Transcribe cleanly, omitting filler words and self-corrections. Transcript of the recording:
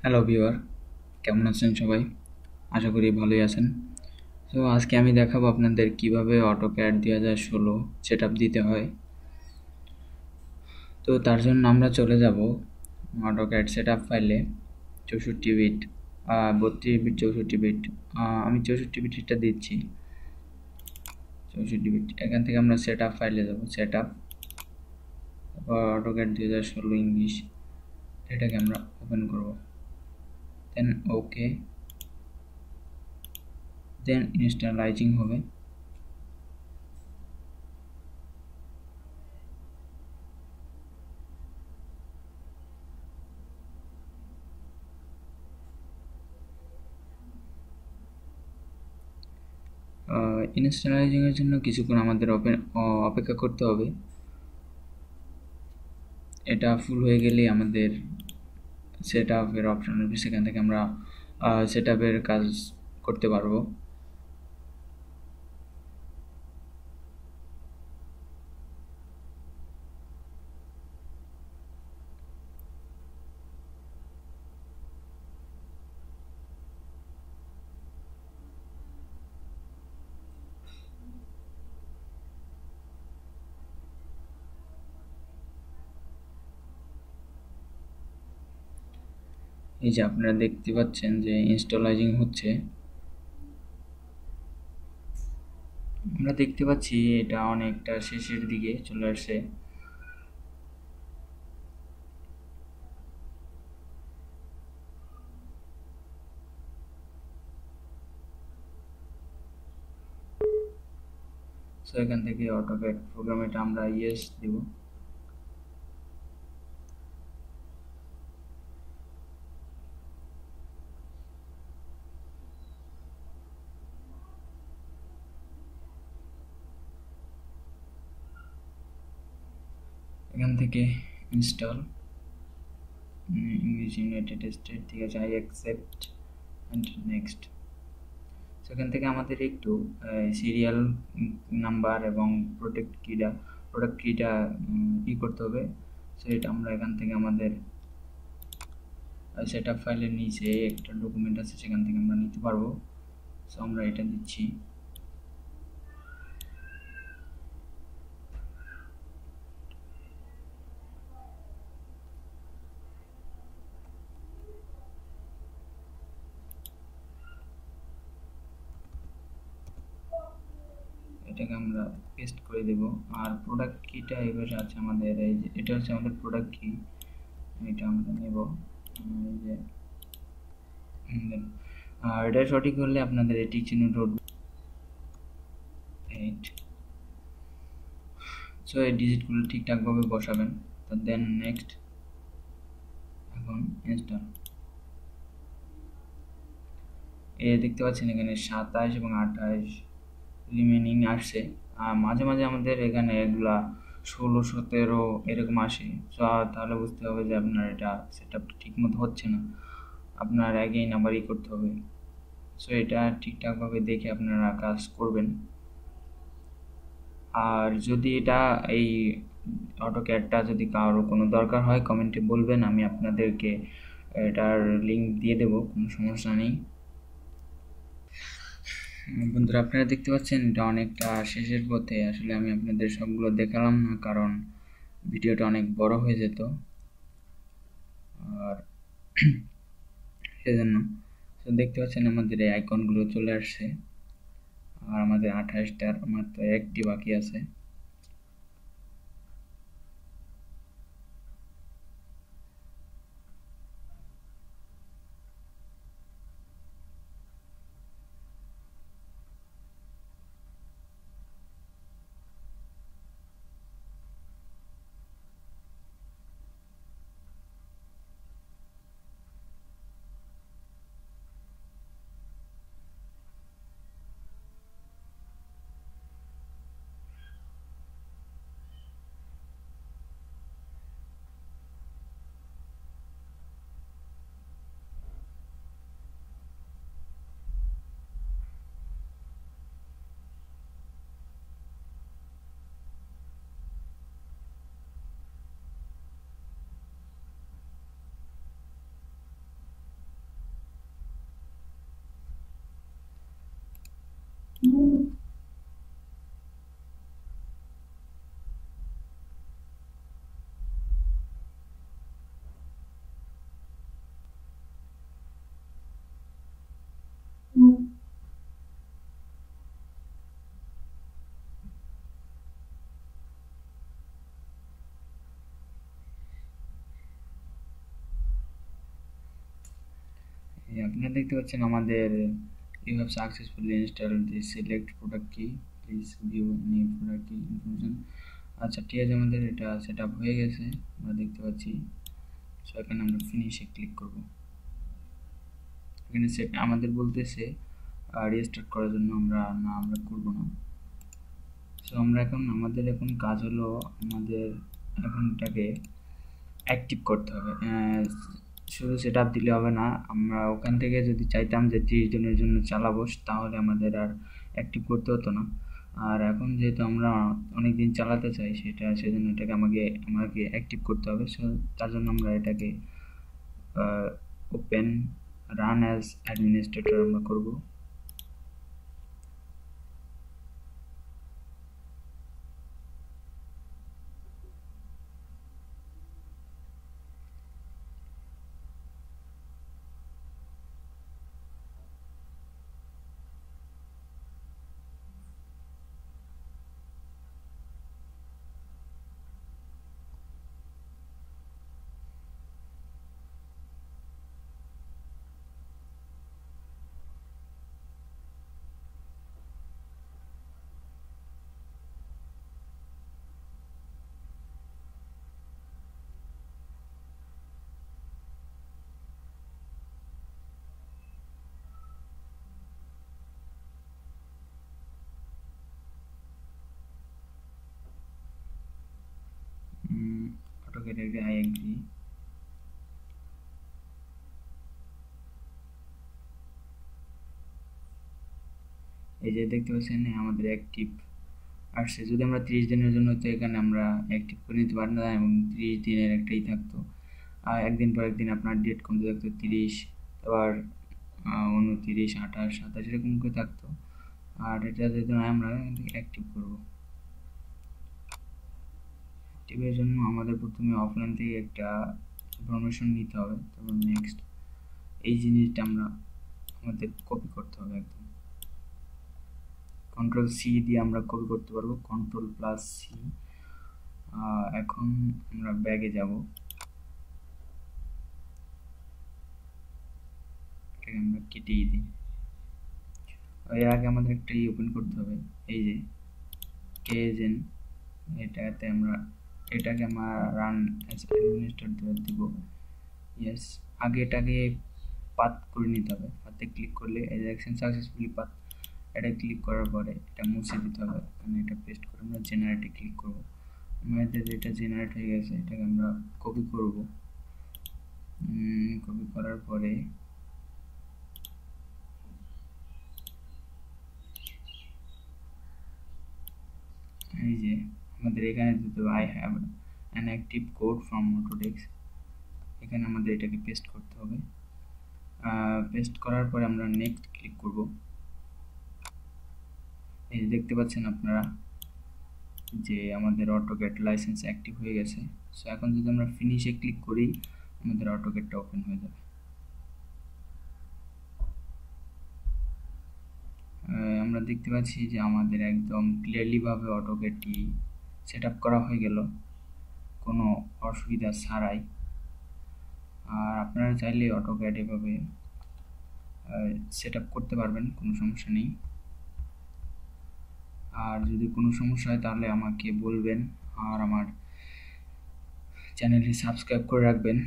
Hello viewer, কেমন আছেন সবাই? আশা করি ভালোই আছেন। তো আজকে আমি দেখাবো আপনাদের কিভাবে অটোক্যাড 2016 সেট আপ দিতে হয়। তো তার জন্য আমরা চলে যাব অটোক্যাড সেট আপ ফাইলে। 64 বিট, 32 বিট, 64 বিট। আমি 64 বিটটা দিচ্ছি। 64 বিট, এখান থেকে আমরা সেট আপ ফাইলে যাব। সেট আপ, তারপর অটোক্যাড 2016 ইংলিশ, এটাকে আমরা ওপেন করব। দেন ওকে, দেন ইনস্টলাইজিং হবে। ইনস্টলাইজিংয়ের জন্য কিছুক্ষণ আমাদের অপেক্ষা করতে হবে। এটা ফুল হয়ে গেলেই আমাদের সেট আপের অপশন আসবে, সেখান থেকে আমরা সেট আপের কাজ করতে পারবো। এই যে আপনারা দেখতে পাচ্ছেন যে ইনস্টলাইজিং হচ্ছে। আমরা দেখতে পাচ্ছি এটা অনেকটা শেষের দিকে চলে আসছে। সো এখান থেকে অটোক্যাড প্রোগ্রাম এটা আমরা ইয়েস দিব। এখান থেকে ইনস্টল ইংলিশ ইউনাইটেড স্টেট, ঠিক আছে, আই অ্যাকসেপ্ট অ্যান্ড নেক্সট। সেখান থেকে আমাদের একটু সিরিয়াল নাম্বার এবং প্রোডাক্ট কিটা করতে হবে। সো এটা আমরা এখান থেকে আমাদের সেট আপ ফাইলের নিচে একটা ডকুমেন্ট আছে, সেখান থেকে আমরা নিতে পারবো। সো আমরা এটা দিচ্ছি। এটাকে আমরা পেস্ট করে দেব। আর প্রোডাক্ট কিটা এবার আছে আমাদের, এই যে এটা হচ্ছে আমাদের প্রোডাক্ট কি, এটা আমরা নেব। এই যে আর এটা সঠিক হলে আপনাদের এটি চিহ্ন উঠবে 8। সো এই ডিজিটগুলো ঠিকঠাকভাবে বসাবেন। তো দেন নেক্সট, এখন ইনস্টল। দেখতে পাচ্ছেন এখানে 27 এবং 28 রিমেনিং আসছে। আর মাঝে মাঝে আমাদের এখানে এগুলা 16, 17 এরকম আসে। সো তাহলে বুঝতে হবে যে আপনার এটা সেট আপ ঠিক মতো হচ্ছে না, আপনার আগেই নাম্বারই করতে হবে। সো এটা ঠিকঠাকভাবে দেখে আপনারা কাজ করবেন। আর যদি এটা এই অটোক্যাডটা যদি কারো কোনো দরকার হয় কমেন্টে বলবেন, আমি আপনাদেরকে এটার লিঙ্ক দিয়ে দেবো, কোনো সমস্যা নেই। বন্ধুরা, আপনারা দেখতে পাচ্ছেন এটা অনেকটা শেষের পথে। আসলে আমি আপনাদের সবগুলো দেখালাম না, কারণ ভিডিওটা অনেক বড় হয়ে যেত, আর সেজন্য। তো দেখতে পাচ্ছেন আমাদের এই আইকনগুলো চলে আসছে, আর আমাদের 28টার মাত্র একটি বাকি আছে। আপনারা দেখতে পাচ্ছেন আমাদের you have successfully installed the select product key, please view new product key information। আচ্ছা ঠিক আছে, আমাদের এটা সেট আপ হয়ে গেছে, আমরা দেখতে পাচ্ছি। সো এখানে আমরা ফিনিশে ক্লিক করব। এখানে সেট আমাদের বলতেছে রিস্টার্ট করার জন্য, আমরা করব না। সো আমরা আমাদের এখন কাজ হলো আমাদের এখন এটাকে অ্যাক্টিভ করতে হবে। শুধু সেট আপ দিলে হবে না, আমরা ওখান থেকে যদি চাইতাম যে 30 দিনের জন্য চালাবো তাহলে আমাদের আর অ্যাক্টিভ করতে হতো না। আর এখন যেহেতু আমরা অনেক দিন চালাতে চাই সেজন্য এটাকে আমাকে অ্যাক্টিভ করতে হবে। সো তার জন্য আমরা এটাকে ওপেন রান অ্যাজ অ্যাডমিনিস্ট্রেটর আমরা করব। অটোকেট আই এগ্রি। এই যে দেখতে পাচ্ছেন আমাদের অ্যাক্টিভ আসছে। যদি আমরা 30 দিনের জন্য, তো এখানে আমরা অ্যাক্টিভ করে নিতে পারি না এবং 30 দিনের একটাই থাকতো। আর একদিন পর একদিন আপনার ডেট কমতে থাকতো, 30, আবার 29, 28, 27 এরকম করে থাকতো। আর এটা যেহেতু আমরা অ্যাক্টিভ করবো, অ্যাক্টিভের জন্য আমাদের প্রথমে অফলাইন থেকে একটা ইনফরমেশন নিতে হবে। তারপর নেক্সট এই জিনিসটা আমাদের কপি করতে হবে একদম। কন্ট্রোল সি দিয়ে আমরা কপি করতে পারবো, কন্ট্রোল প্লাস সি। এখন আমরা ব্যাগে যাব, এটাকে আমরা কেটেই দিই। এর আগে আমাদের একটা ওপেন করতে হবে, এই যে কেজেন, এটাকে আমরা রান অ্যাজ অ্যাডমিনিস্ট্রেটর দিব। ইয়েস, আগে এটাকে পাথ করে নিতে হবে। পাথে ক্লিক করলে এক্সেন সাকসেসফুলি পাথ, এটা ক্লিক করার পরে এটা মুছে দিতে হবে। এখানে এটা পেস্ট করে আমরা জেনারেটে ক্লিক করব। আমাদের এটা জেনারেট হয়ে গেছে, এটাকে আমরা কপি করব। কপি করার পরে এই যে আমাদের এখানে দিতে হবে I have an active code from Autodesk. এখানে আমাদের এটাকে পেস্ট করতে হবে। পেস্ট করার পরে আমরা নেক্সট ক্লিক করব। এই যে দেখতে পাচ্ছেন আপনারা যে আমাদের অটোক্যাড লাইসেন্স অ্যাক্টিভ হয়ে গেছে। সো এখন যদি আমরা ফিনিশে ক্লিক করি, আমাদের অটোক্যাডটা ওপেন হয়ে যাবে। আমরা দেখতে পাচ্ছি যে আমাদের একদম ক্লিয়ারলি ভাবে অটোক্যাডটি সেট আপ করা হয়ে গেল কোনো অসুবিধা ছাড়াই। আর আপনারা চাইলে অটোক্যাড এভাবে সেট আপ করতে পারবেন, কোনো সমস্যা নেই। আর যদি কোনো সমস্যা হয় তাহলে আমাকে বলবেন, আর আমার চ্যানেলটি সাবস্ক্রাইব করে রাখবেন।